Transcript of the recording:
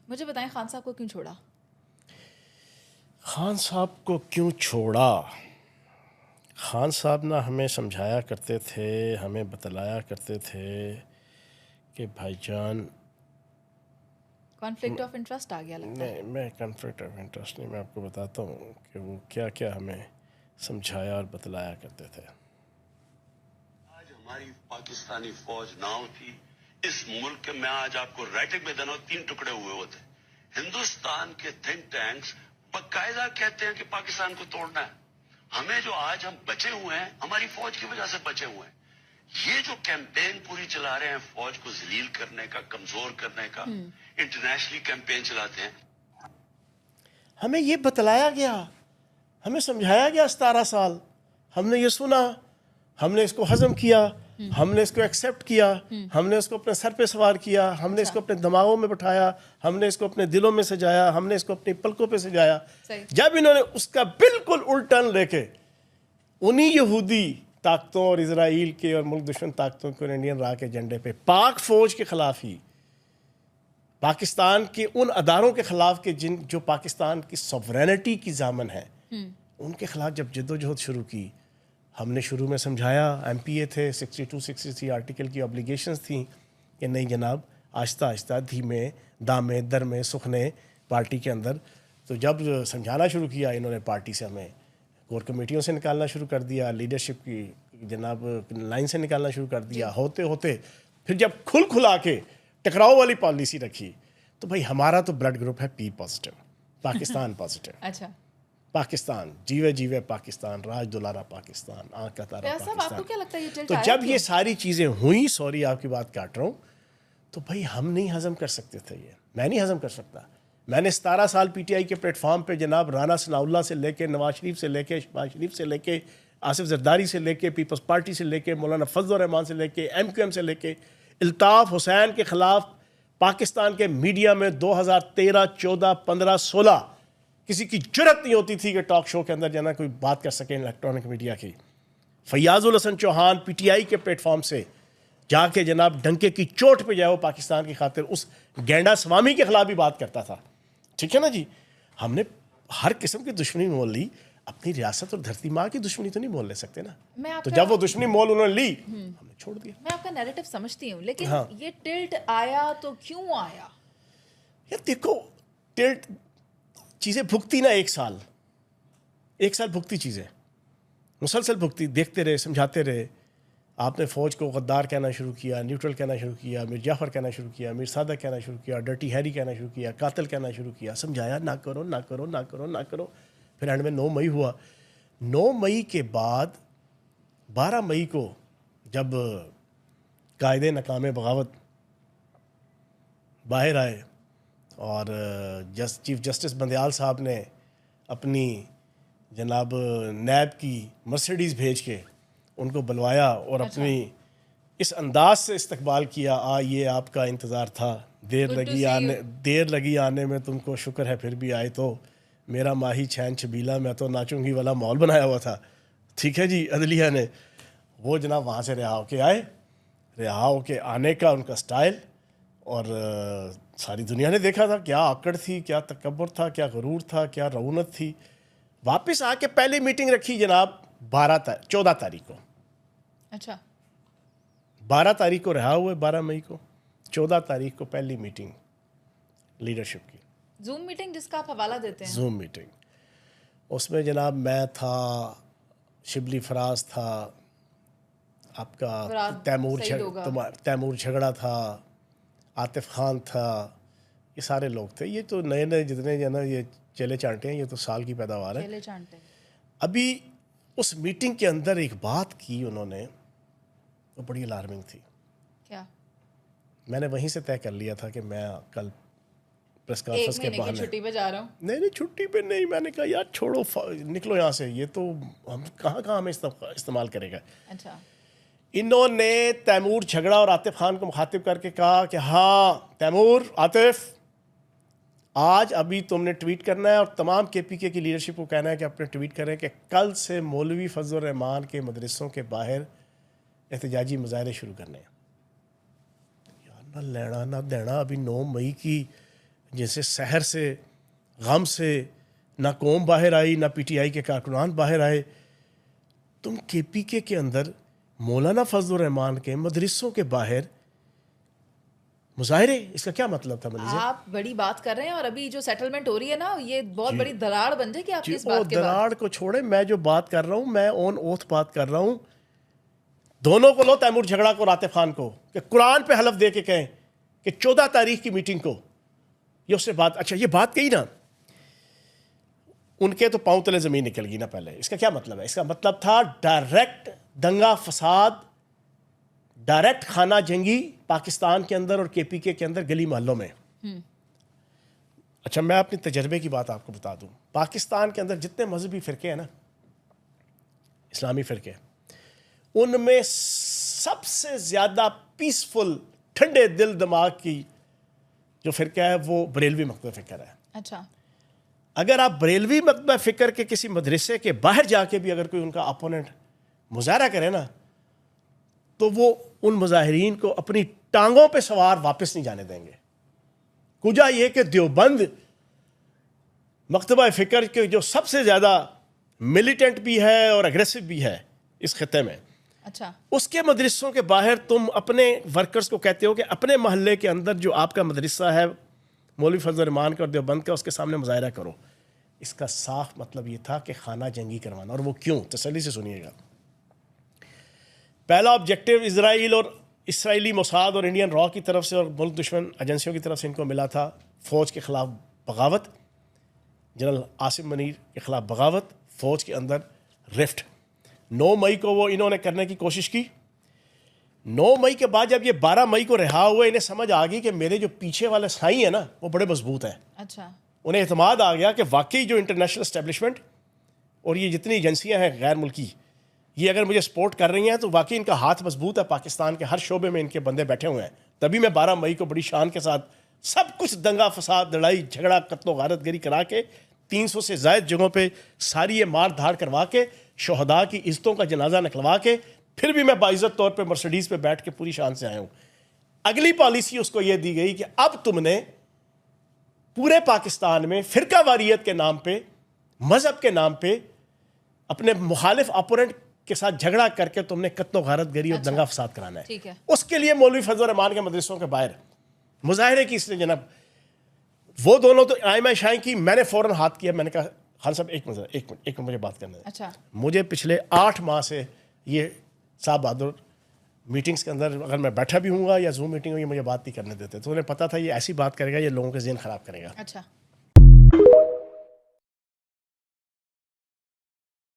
मुझे बताएं खान साहब को क्यों छोड़ा? खान साहब को क्यों छोड़ा? खान साहब ना हमें समझाया करते थे, हमें बतलाया करते थे कि भाईजान, कॉन्फ्लिक्ट ऑफ इंटरेस्ट आ गया लगता है। नहीं, मैं कॉन्फ्लिक्ट ऑफ इंटरेस्ट नहीं, मैं आपको बताता हूँ कि वो क्या क्या हमें समझाया और बतलाया करते थे। आज हमारी पाकिस्तानी फौज ना होती, इस मुल्क में आज आपको राइटिंग में देना 3 टुकड़े हुए होते। हिंदुस्तान के थिंक टैंक्स बाकायदा कहते हैं कि पाकिस्तान को तोड़ना है। हमें जो आज हम बचे हुए हैं, हमारी फौज की वजह से बचे हुए हैं। ये जो कैंपेन पूरी चला रहे हैं फौज को जलील करने का, कमजोर करने का, इंटरनेशनली कैंपेन चलाते हैं। हमें ये बतलाया गया, हमें समझाया गया 17 साल, हमने ये सुना, हमने इसको हजम किया, हमने इसको एक्सेप्ट किया, हमने इसको अपने सर पे सवार किया, हमने इसको अपने दिमागों में बैठाया, हमने इसको अपने दिलों में सजाया, हमने इसको अपनी पलकों पे सजाया। जब इन्होंने उसका बिल्कुल उल्ट टर्न लेके उन्हीं यहूदी ताकतों और इजराइल के और मुल्क दुश्मन ताकतों को इंडियन रा के झंडे पे पाक फौज के खिलाफ ही, पाकिस्तान के उन अदारों के खिलाफ के जो पाकिस्तान की सॉवरेनिटी की जामन है, उनके खिलाफ जब जद्दोजहद शुरू की, हमने शुरू में समझाया, MPA थे, 62-63 आर्टिकल की ऑब्लिगेशंस थी कि नहीं जनाब, आहिस्ता आहिस्ता धीमे दामे दरमे सुखने पार्टी के अंदर। तो जब समझाना शुरू किया इन्होंने, पार्टी से हमें कोर कमेटियों से निकालना शुरू कर दिया, लीडरशिप की जनाब लाइन से निकालना शुरू कर दिया, होते होते फिर जब खुला के टकराव वाली पॉलिसी रखी, तो भाई हमारा तो ब्लड ग्रुप है P पॉजिटिव, पाकिस्तान पॉजिटिव। अच्छा, पाकिस्तान जीवे जीवे पाकिस्तान, राज दुलारा पाकिस्तान, आँख का तारा साहब आपको क्या लगता है ये पाकिस्तान। तो जब ये सारी चीज़ें हुई, सॉरी आपकी बात काट रहा हूँ, तो भाई हम नहीं हजम कर सकते थे, ये मैं नहीं हजम कर सकता। मैंने 17 साल PTI के प्लेटफॉर्म पे जनाब राना सनाउल्लाह से लेके, नवाज शरीफ से लेके, शहबाज शरीफ से लेके, आसिफ जरदारी से लेके, पीपल्स पार्टी से लेके, मौलाना फजल रहमान से लेके, MQM से लेके, इल्ताफ़ हुसैन के ख़िलाफ़ पाकिस्तान के मीडिया में 2013, 14, 15, 16 किसी की जुर्रत नहीं होती थी कि टॉक शो के अंदर जाना कोई बात कर सके इलेक्ट्रॉनिक मीडिया की। फैयाजुल हसन चौहान PTI के प्लेटफॉर्म से जाके जनाब डंके की चोट पे जाए वो पाकिस्तान की खातिर उस गेंडा स्वामी के खिलाफ भी बात करता था। ठीक है ना जी, हमने हर किस्म की दुश्मनी मोल ली, अपनी रियासत और धरती माँ की दुश्मनी तो नहीं मोल ले सकते ना। तो जब वो दुश्मनी मोल उन्होंने ली, हमने छोड़ दिया। मैं आपका नैरेटिव समझती हूँ, लेकिन ये टिल्ट आया तो क्यों आया? यार देखो, टिल्ट चीज़ें भुगती ना, एक साल भुगती चीज़ें, मुसलसल भुगती, देखते रहे, समझाते रहे। आपने फ़ौज को गद्दार कहना शुरू किया, न्यूट्रल कहना शुरू किया, मीर जाफ़र कहना शुरू किया, मीर सादक कहना शुरू किया, डर्टी हैरी कहना शुरू किया, कातिल कहना शुरू किया, समझाया ना करो ना करो ना करो ना करो। फिर एंड में 9 मई हुआ। 9 मई के बाद 12 मई को जब कायदे नकामे बगावत बाहर आए और चीफ जस्टिस बंदयाल साहब ने अपनी जनाब नैब की मर्सिडीज़ भेज के उनको बुलवाया और अपनी इस अंदाज से इस्तकबाल किया, ये आपका इंतज़ार था, देर लगी आने में, तुमको शुक्र है फिर भी आए। तो मेरा माही छैन छबीला, मैं तो नाचूंगी वाला माहौल बनाया हुआ था। ठीक है जी, अदलिया ने वो जनाब वहाँ से रिहा होके आए, रिहा होके आने का उनका स्टाइल, और सारी दुनिया ने देखा था क्या आकड़ थी, क्या तकब्बुर था, क्या गरूर था, क्या रऊनत थी। वापस आके पहली मीटिंग रखी जनाब 14 तारीख को। अच्छा, 12 तारीख को रहा हुए, 12 मई को, 14 तारीख को पहली मीटिंग लीडरशिप की, जूम मीटिंग जिसका आप हवाला देते हैं। जूम मीटिंग, उसमें जनाब मैं था, शिबली फराज था, आपका तैमूर झगड़ा था, आतिफ खान था, ये सारे लोग थे। ये तो नए नए जितने जो ना ये चले चांटे हैं, ये तो साल की पैदावार है। अभी उस मीटिंग के अंदर एक बात की उन्होंने, तो बड़ी अलार्मिंग थी। क्या? मैंने वहीं से तय कर लिया था कि मैं कल प्रेस कॉन्फ्रेंस के बहाने छुट्टी पे जा रहा हूँ। नहीं, छुट्टी पे नहीं, मैंने कहा यार छोड़ो, निकलो यहाँ से, ये तो हम कहाँ हमें इस्तेमाल करेगा। अच्छा, इन्होंने तैमूर झगड़ा और आतिफ खान को मुखातिब करके कहा कि हाँ तैमूर, आतिफ, आज अभी तुमने ट्वीट करना है और तमाम KPK की लीडरशिप को कहना है कि अपने ट्वीट करें कि कल से मौलवी फजल रहमान के मदरसों के बाहर एहतजाजी मुजाहरे शुरू करने हैं। यार ना लेना ना देना, अभी 9 मई की जैसे शहर से, गम से, ना कौम बाहर आई, ना पीटीआई के कारकुनान बाहर आए। तुम केपीके के अंदर मौलाना फजलुर रहमान के मदरसों के बाहर मुजाहरे, इसका क्या मतलब था? मनीज़ा, आप बड़ी बात कर रहे हैं और अभी जो सेटलमेंट हो रही है ना, ये बहुत बड़ी दरार बन जाएगी आपकी इस ओ बात के बाद। दरार को छोड़े, मैं जो बात कर रहा हूँ, मैं ऑन ओथ बात कर रहा हूँ। दोनों को लो, तैमूर झगड़ा को, रातिफ खान को, कि कुरान पे हलफ दे के कहें कि 14 तारीख की मीटिंग को ये उससे बात, अच्छा ये बात कही ना, उनके तो पांव तले ज़मीन निकल गई ना पहले। इसका क्या मतलब है? इसका मतलब था डायरेक्ट दंगा फसाद, डायरेक्ट खाना जंगी पाकिस्तान के अंदर और केपीके के अंदर गली मोहल्लों में। अच्छा, मैं अपने तजर्बे की बात आपको बता दूं। पाकिस्तान के अंदर जितने मजहबी फ़िरके हैं ना, इस्लामी फ़िरके, उनमें सबसे ज़्यादा पीसफुल, ठंडे दिल दिमाग की जो फ़िरका है वो बरेलवी मकतब फ़िक्र है। अच्छा, अगर आप बरेलवी मकतब फ़िक्र के किसी मदरसे के बाहर जाके भी अगर कोई उनका अपोनेंट मुजाहरा करे ना, तो वो उन मुजाहिरीन को अपनी टांगों पे सवार वापस नहीं जाने देंगे। कुजा ये कि देवबंद मकतबा फ़िक्र के जो सबसे ज़्यादा मिलिटेंट भी है और अग्रेसिव भी है इस खत्े में, अच्छा, उसके मदरसों के बाहर तुम अपने वर्कर्स को कहते हो कि अपने महल्ले के अंदर जो आपका मदरसा है मौलवी फजल रहमान का और देवबंद का, उसके सामने मुजाहरा करो। इसका साफ मतलब ये था कि खाना जंगी करवाना। और वो क्यों? तसल्ली से सुनिएगा। पहला ऑब्जेक्टिव इजराइल और इसराइली मोसाद और इंडियन रॉ की तरफ से और मुल्क दुश्मन एजेंसियों की तरफ से इनको मिला था फ़ौज के ख़िलाफ़ बगावत, जनरल आसिम मनीर के ख़िलाफ़ बगावत, फ़ौज के अंदर रिफ्ट। 9 मई को वो इन्होंने करने की कोशिश की। 9 मई के बाद जब ये 12 मई को रिहा हुए, इन्हें समझ आ गई कि मेरे जो पीछे वाले साई है ना, वो बड़े मजबूत हैं। अच्छा, उन्हें एतमाद आ गया कि वाकई जो इंटरनेशनल इस्टेब्लिशमेंट और ये जितनी एजेंसियां हैं गैर मुल्की, ये अगर मुझे सपोर्ट कर रही हैं तो वाकई इनका हाथ मजबूत है। पाकिस्तान के हर शोबे में इनके बंदे बैठे हुए हैं। तभी मैं 12 मई को बड़ी शान के साथ सब कुछ दंगा फसाद, लड़ाई झगड़ा, कत्लो गारतगरी करा के 300 से ज़ायद जगहों पे सारी ये मार धाड़ करवा के, शहदा की इज़्ज़तों का जनाजा निकलवा के, फिर भी मैं बाइज़्ज़त तौर पे मर्सिडीज़ पे बैठ के पूरी शान से आया हूँ। अगली पॉलिसी उसको ये दी गई कि अब तुमने पूरे पाकिस्तान में फ़िरका वारियत के नाम पे, मज़हब के नाम पे अपने मुखालिफ अपोनेंट के साथ झगड़ा करके तुमने कत्लो गारतगरी और दंगा फसाद कराना है। ठीक है। उसके लिए मौलवी फजल रहमान के मदरसों के बाहर मुजाहरे की इसने जनाब, वो दोनों तो आयमा शाही की, मैंने फ़ौरन हाथ किया। मैंने कहा खान साहब एक मिनट मुझे बात करना है। अच्छा, मुझे पिछले 8 माह से ये साहब बहादुर मीटिंग्स के अंदर अगर मैं बैठा भी हूँगा या जूम मीटिंग हुई, मुझे बात नहीं करने देते। तो उन्हें पता था ये ऐसी बात करेगा, ये लोगों के ज़हन ख़राब करेगा। अच्छा,